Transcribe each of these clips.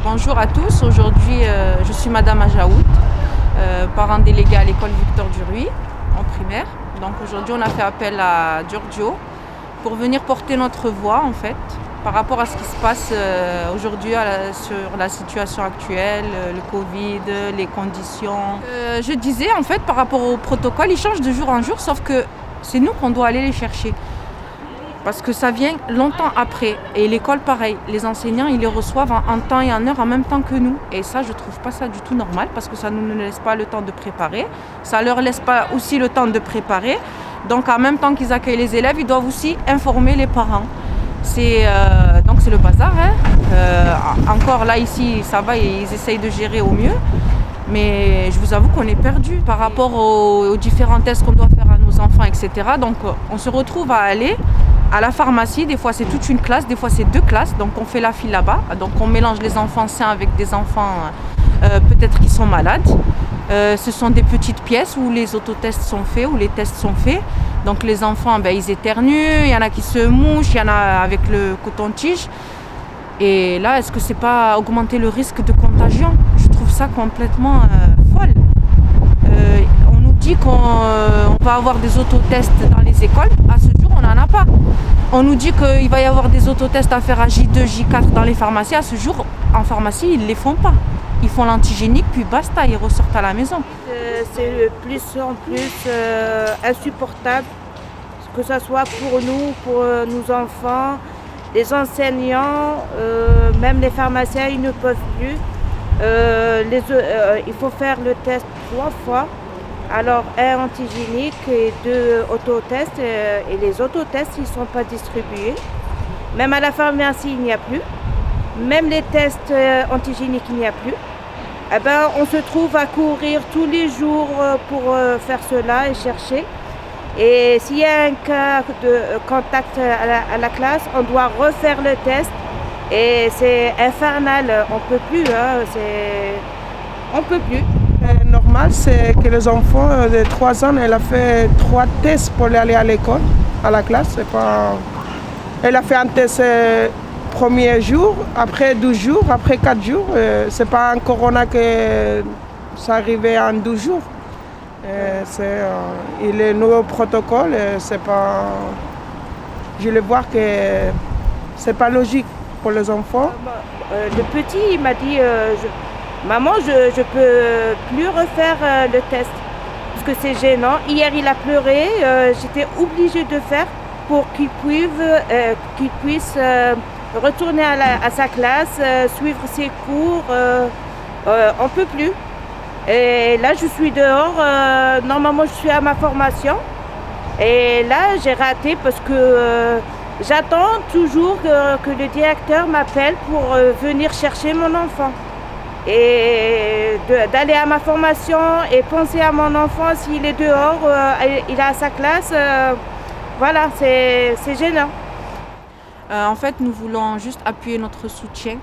Bonjour à tous, aujourd'hui je suis Madame Ajaout, parent délégué à l'école Victor Duruy en primaire. Donc aujourd'hui on a fait appel à Giorgio pour venir porter notre voix en fait par rapport à ce qui se passe aujourd'hui sur la situation actuelle, le Covid, les conditions. Je disais en fait par rapport au protocole, il change de jour en jour sauf que c'est nous qu'on doit aller les chercher. Parce que ça vient longtemps après. Et l'école, pareil. Les enseignants, ils les reçoivent en temps et en heure en même temps que nous. Et ça, je trouve pas ça du tout normal parce que ça ne nous laisse pas le temps de préparer. Ça leur laisse pas aussi le temps de préparer. Donc, en même temps qu'ils accueillent les élèves, ils doivent aussi informer les parents. Donc, c'est le bazar. Encore là, ici, ça va, ils essayent de gérer au mieux. Mais je vous avoue qu'on est perdu par rapport aux différents tests qu'on doit faire à nos enfants, etc. Donc, on se retrouve à aller à la pharmacie. Des fois c'est toute une classe, des fois c'est 2 classes, donc on fait la file là-bas. Donc on mélange les enfants sains avec des enfants peut-être qui sont malades. Ce sont des petites pièces où les autotests sont faits, où les tests sont faits. Donc les enfants, ils éternuent, il y en a qui se mouchent, il y en a avec le coton-tige. Et là, est-ce que c'est pas augmenter le risque de contagion? Je trouve ça complètement folle. On nous dit qu'on va avoir des autotests dans les écoles. À ce jour, on n'en a pas. On nous dit qu'il va y avoir des autotests à faire à J2, J4 dans les pharmacies. À ce jour, en pharmacie, ils ne les font pas. Ils font l'antigénique, puis basta, ils ressortent à la maison. C'est de plus en plus insupportable, que ce soit pour nous, pour nos enfants, les enseignants, même les pharmaciens, ils ne peuvent plus. Il faut faire le test 3 fois. Alors, 1 antigénique et 2 autotests. Et les autotests, ils ne sont pas distribués. Même à la pharmacie, il n'y a plus. Même les tests antigéniques, il n'y a plus. Eh ben, on se trouve à courir tous les jours pour faire cela et chercher. Et s'il y a un cas de contact à la classe, on doit refaire le test. Et c'est infernal, on ne peut plus. On ne peut plus. Normal, c'est que les enfants de 3 ans, elle a fait 3 tests pour aller à l'école, à la classe. C'est pas... Elle a fait un test premier jour, après 12 jours, après 4 jours. C'est pas un corona que ça arrivait en 12 jours. Et le nouveau protocole, c'est pas... Je le vois que c'est pas logique pour les enfants. Le petit, il m'a dit... Maman, je peux plus refaire le test parce que c'est gênant. Hier, il a pleuré. J'étais obligée de faire pour qu'il puisse retourner à sa classe, suivre ses cours. On ne peut plus. Et là, je suis dehors. Normalement, je suis à ma formation. Et là, j'ai raté parce que j'attends toujours que le directeur m'appelle pour venir chercher mon enfant. Et d'aller à ma formation et penser à mon enfant s'il est dehors, il est à sa classe, voilà, c'est gênant. En fait, nous voulons juste appuyer notre soutien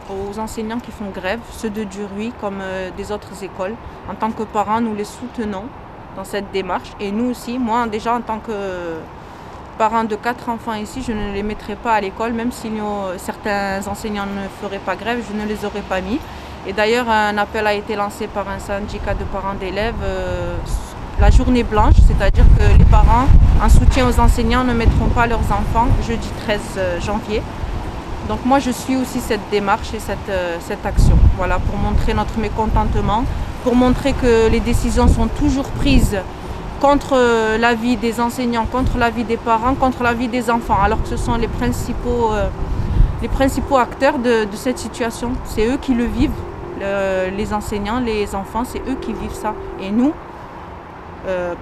aux enseignants qui font grève, ceux de Duruy comme des autres écoles. En tant que parents, nous les soutenons dans cette démarche. Et nous aussi, moi déjà en tant que parent de 4 enfants ici, je ne les mettrai pas à l'école, même si certains enseignants ne feraient pas grève, je ne les aurais pas mis. Et d'ailleurs, un appel a été lancé par un syndicat de parents d'élèves, la journée blanche, c'est-à-dire que les parents, en soutien aux enseignants, ne mettront pas leurs enfants jeudi 13 janvier. Donc moi, je suis aussi cette démarche et cette action, voilà, pour montrer notre mécontentement, pour montrer que les décisions sont toujours prises contre l'avis des enseignants, contre l'avis des parents, contre l'avis des enfants, alors que ce sont les principaux acteurs de cette situation. C'est eux qui le vivent. Les enseignants, les enfants, c'est eux qui vivent ça. Et nous,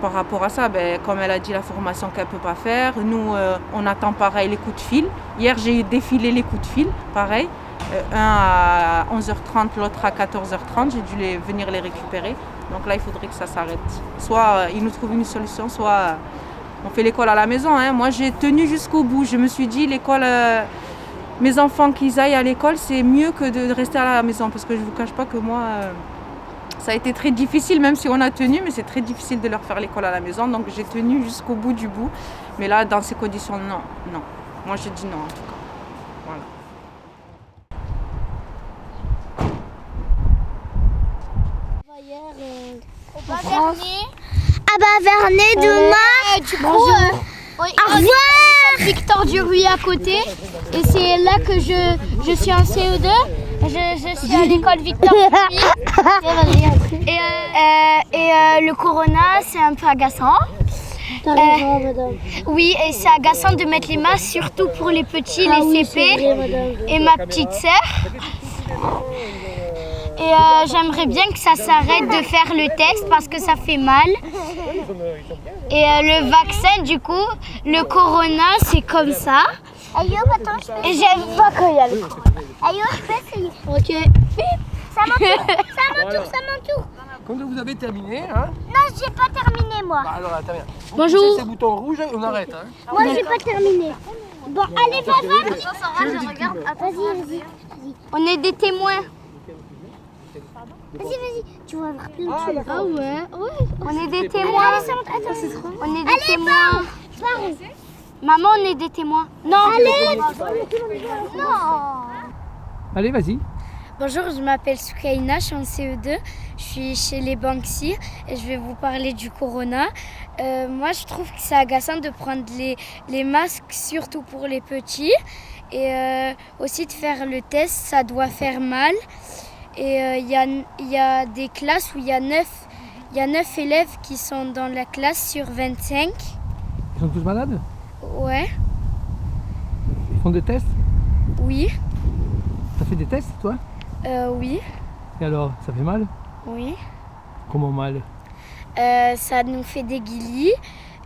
par rapport à ça, comme elle a dit, la formation qu'elle ne peut pas faire, nous, on attend pareil les coups de fil. Hier, j'ai défilé les coups de fil, pareil. Un à 11h30, l'autre à 14h30. J'ai dû venir les récupérer. Donc là, il faudrait que ça s'arrête. Soit ils nous trouvent une solution, soit on fait l'école à la maison. Hein. Moi, j'ai tenu jusqu'au bout. Je me suis dit, l'école, mes enfants qu'ils aillent à l'école, c'est mieux que de rester à la maison. Parce que je ne vous cache pas que moi, ça a été très difficile, même si on a tenu, mais c'est très difficile de leur faire l'école à la maison. Donc j'ai tenu jusqu'au bout du bout. Mais là, dans ces conditions, non. Moi, je dis non, en tout cas. Voilà. Vernay demain. Du coup, au revoir. Victor Duruy à côté. Et c'est là que je suis en CE2. Je suis à l'école Victor Duruy. Et le corona, c'est un peu agaçant. Oui, et c'est agaçant de mettre les masques, surtout pour les petits, les CP et ma petite sœur. Et j'aimerais bien que ça s'arrête de faire le test parce que ça fait mal. Et le vaccin, du coup, le corona, c'est comme ça. Et j'aime pas quand il y a le corona. Ayo, je peux essayer. Ok. Ça m'entoure. Quand vous avez terminé, hein? Non, j'ai pas terminé, moi. Bah alors, attends bien. Bonjour. Ces boutons rouges, on arrête. Hein? Moi, j'ai pas terminé. Bon, allez, va. Vas-y. On est des témoins. Vas-y, tu vas avoir plein de choses. Ah ouais. On est des témoins. On est des témoins. Maman, on est des témoins. Non. Allez. Non. Allez, vas-y. Bonjour, je m'appelle Soukaina, je suis en CE2. Je suis chez les Banksy et je vais vous parler du corona. Moi, je trouve que c'est agaçant de prendre les masques, surtout pour les petits. Et aussi de faire le test, ça doit faire mal. Et il y a des classes où il y a 9 élèves qui sont dans la classe sur 25. Ils sont tous malades? Ouais. Ils font des tests? Oui. T'as fait des tests, toi? Oui. Et alors, ça fait mal? Oui. Comment mal? Ça nous fait des guilis.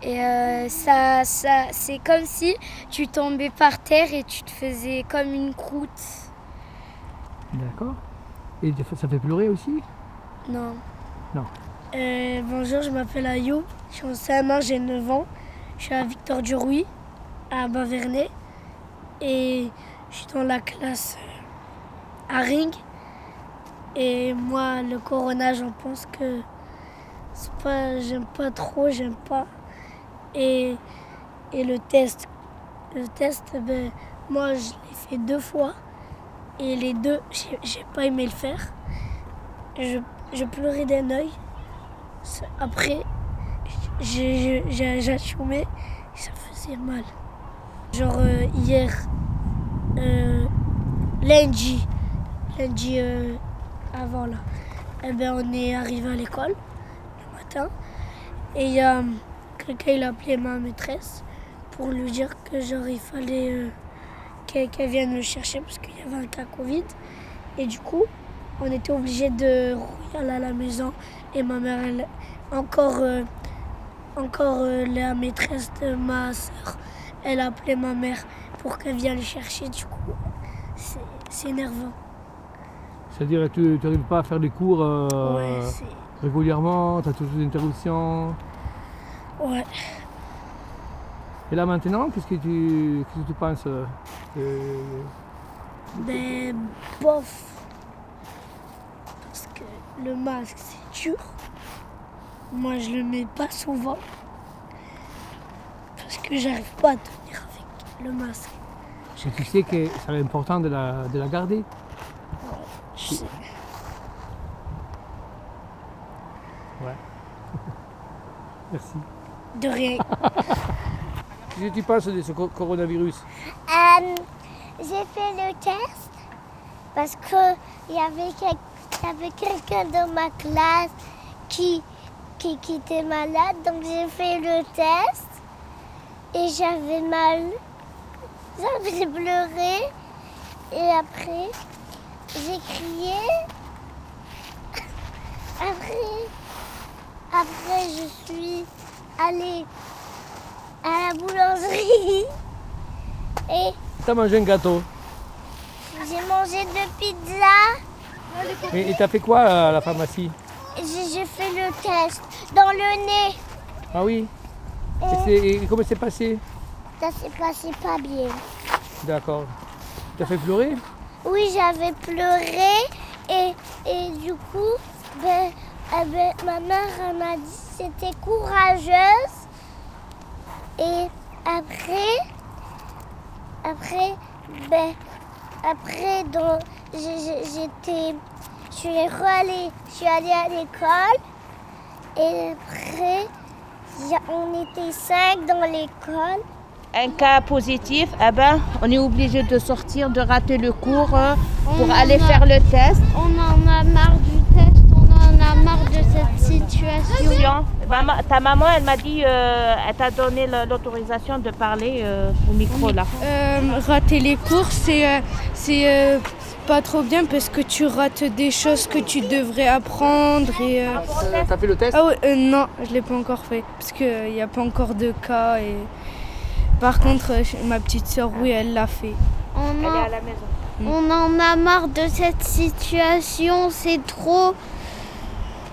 Et ça, c'est comme si tu tombais par terre et tu te faisais comme une croûte. D'accord. Et ça fait pleurer aussi? Non. Non. Bonjour, je m'appelle Ayoub, je suis en CM1, j'ai 9 ans. Je suis à Victor Duruy, à Vernay. Et je suis dans la classe à Ring. Et moi, le corona, j'en pense que j'aime pas trop, j'aime pas. Et le test, ben, moi, je l'ai fait 2 fois. Et les 2, j'ai pas aimé le faire. Je pleurais d'un œil. Après, j'ai achumé et ça faisait mal. Genre hier, lundi avant là, eh ben, on est arrivé à l'école le matin. Et il y a quelqu'un, il a appelé ma maîtresse pour lui dire que genre il fallait qu'elle vienne me chercher parce qu'il y avait un cas Covid. Et du coup, on était obligé de aller à la maison. Et ma mère, encore la maîtresse de ma soeur, elle a appelé ma mère pour qu'elle vienne le chercher. Du coup, c'est énervant. C'est-à-dire que tu n'arrives pas à faire des cours Ouais, régulièrement, tu as toujours des interruptions. Ouais. Et là maintenant, qu'est-ce que tu penses Ben, bof. Parce que le masque, c'est dur. Moi, je le mets pas souvent. Parce que j'arrive pas à tenir avec le masque. Et tu sais que c'est important de la garder. Je sais. Ouais. Merci. De rien. Qu'est-ce que tu penses de ce coronavirus? J'ai fait le test parce qu'il y avait quelqu'un dans ma classe qui était malade. Donc j'ai fait le test et j'avais mal. J'avais pleuré et après j'ai crié. Après je suis allée à la boulangerie et T'as mangé un gâteau? J'ai mangé 2 pizzas. Et t'as fait quoi à la pharmacie? J'ai fait le test dans le nez. Ah oui. Et comment c'est passé? Ça s'est passé pas bien. D'accord. T'as fait pleurer? Oui, j'avais pleuré et du coup, ma mère elle m'a dit que c'était courageuse. Et après je suis allée à l'école et après on était 5 dans l'école. Un cas positif, on est obligé de sortir, de rater le cours pour aller faire le test. On en a marre du test, on en a marre de cette situation. Ta maman, elle m'a dit, elle t'a donné l'autorisation de parler au micro là. Rater les cours, c'est pas trop bien parce que tu rates des choses que tu devrais apprendre. T'as fait le test? Ah ouais, non, je l'ai pas encore fait parce qu'il n'y a pas encore de cas. Par contre, ma petite sœur, oui, elle l'a fait. Elle est à la maison. On en a marre de cette situation, c'est trop.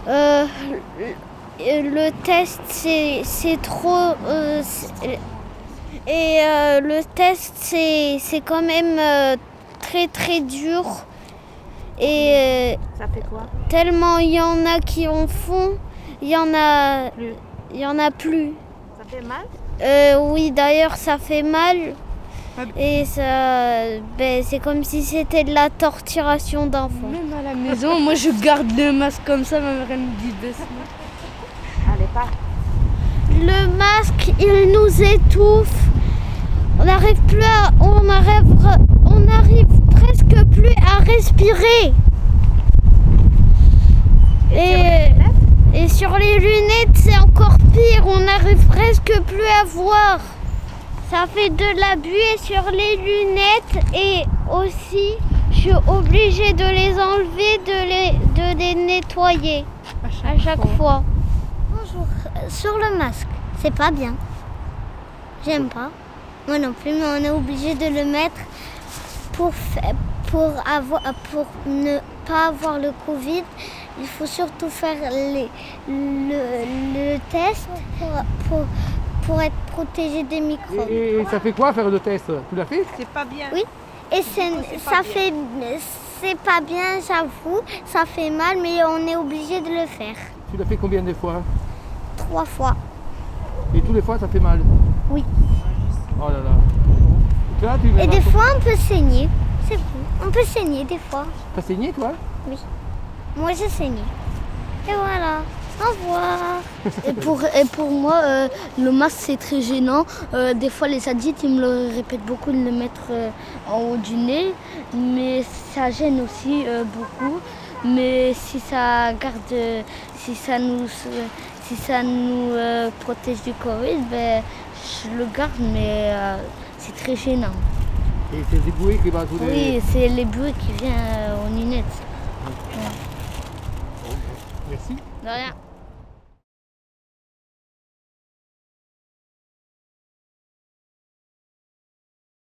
Le test, c'est trop. Le test, c'est quand même très très dur. Et ça fait quoi? Tellement il y en a qui en font, il y en a plus. Ça fait mal? Oui, d'ailleurs, ça fait mal. Et c'est comme si c'était de la torturation d'enfants. Même à la maison, moi je garde le masque comme ça, ma mère elle me dit de se mettre. Allez, pas. Le masque, il nous étouffe. On n'arrive presque plus à respirer. Et sur les lunettes, c'est encore pire. On n'arrive presque plus à voir. Ça fait de la buée sur les lunettes et aussi, je suis obligée de les enlever, de les nettoyer à chaque fois. Bonjour. Sur le masque, c'est pas bien. J'aime pas. Moi non plus, mais on est obligé de le mettre pour ne pas avoir le Covid. Il faut surtout faire le test pour être protégé des microbes. Et ça fait quoi faire le test? Tu l'as fait? C'est pas bien. Oui, et c'est pas bien, j'avoue, ça fait mal, mais on est obligé de le faire. Tu l'as fait combien de fois? 3 fois. Et tous les fois ça fait mal? Oui. Oh là là. Et des fois on peut saigner, c'est bon. On peut saigner des fois. T'as saigné toi? Oui. Moi j'ai saigné. Et voilà. Au revoir. Et pour moi, le masque c'est très gênant. Des fois les adultes ils me le répètent beaucoup de le mettre en haut du nez, mais ça gêne aussi beaucoup. Mais si ça nous protège du Covid, je le garde, mais c'est très gênant. Et c'est des bruits qui vont tous les... Oui, c'est les bruits qui viennent aux lunettes. Merci. De rien.